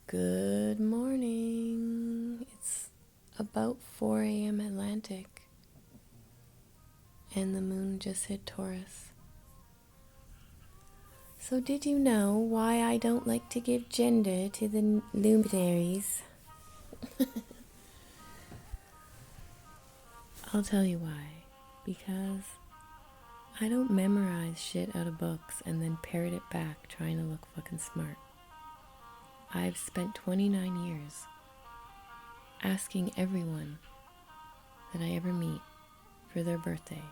Good morning. It's about 4 a.m. Atlantic, and the moon just hit Taurus. So, did you know why I don't like to give gender to the luminaries? I'll tell you why. Because I don't memorize shit out of books and then parrot it back trying to look fucking smart. I've spent 29 years asking everyone that I ever meet for their birthday,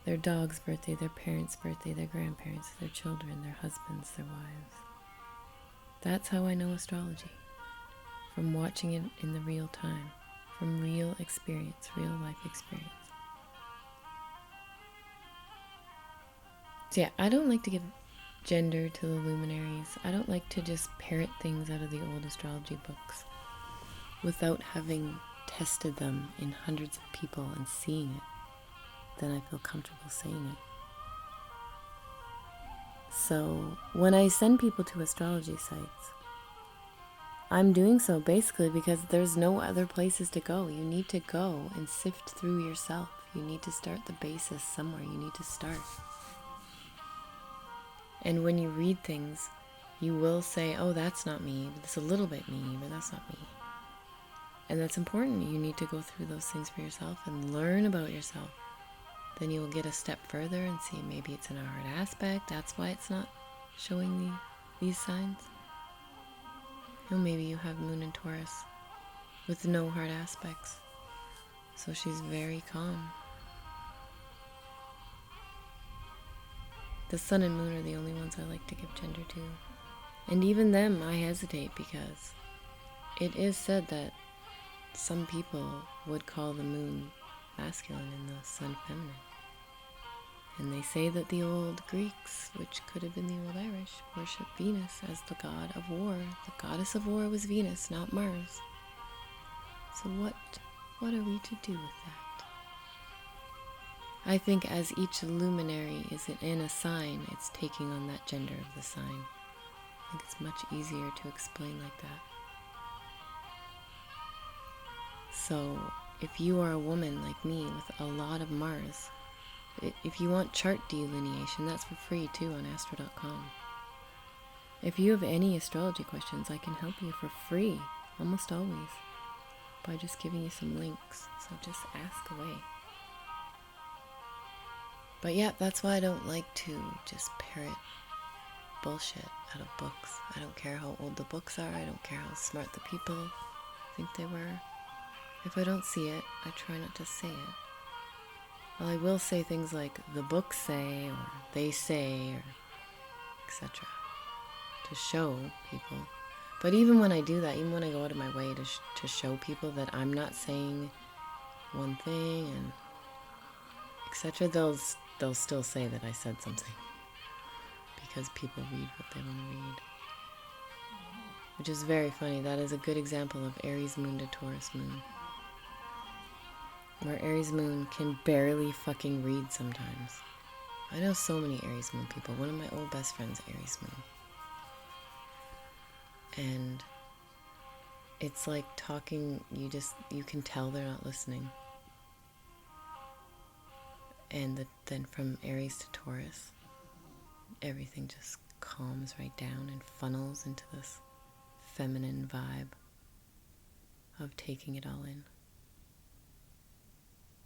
their dog's birthday, their parents' birthday, their grandparents, their children, their husbands, their wives. That's how I know astrology, from watching it in the real time, from real experience, real life experience. So yeah, I don't like to give gender to the luminaries. I don't like to just parrot things out of the old astrology books without having tested them in hundreds of people and seeing it. Then I feel comfortable saying it. So when I send people to astrology sites, I'm doing so basically because there's no other places to go. You need to go and sift through yourself. You need to start the basis somewhere. You need to start. And when you read things, you will say, oh, that's not me, but it's a little bit me, but that's not me. And that's important. You need to go through those things for yourself and learn about yourself. Then you will get a step further and see maybe it's in a hard aspect. That's why it's not showing these signs. Or maybe you have Moon in Taurus with no hard aspects. So she's very calm. The Sun and Moon are the only ones I like to give gender to. And even them I hesitate because it is said that some people would call the Moon masculine and the Sun feminine. And they say that the old Greeks, which could have been the old Irish, worshipped Venus as the god of war. The goddess of war was Venus, not Mars. So what are we to do with that? I think as each luminary is in a sign, it's taking on that gender of the sign. I think it's much easier to explain like that. So if you are a woman like me with a lot of Mars, if you want chart delineation, that's for free too on astro.com. If you have any astrology questions, I can help you for free, almost always, by just giving you some links. So just ask away. But yeah, that's why I don't like to just parrot bullshit out of books. I don't care how old the books are. I don't care how smart the people think they were. If I don't see it, I try not to say it. Well, I will say things like the books say, or they say, or etc. to show people. But even when I do that, even when I go out of my way to show people that I'm not saying one thing and etc., they'll still say that I said something because people read what they want to read, which is very funny. That is a good example of Aries moon to Taurus moon, where Aries moon can barely fucking read sometimes. I know so many Aries moon people. One of my old best friends, Aries moon. And it's like talking, you can tell they're not listening. And then from Aries to Taurus, everything just calms right down and funnels into this feminine vibe of taking it all in.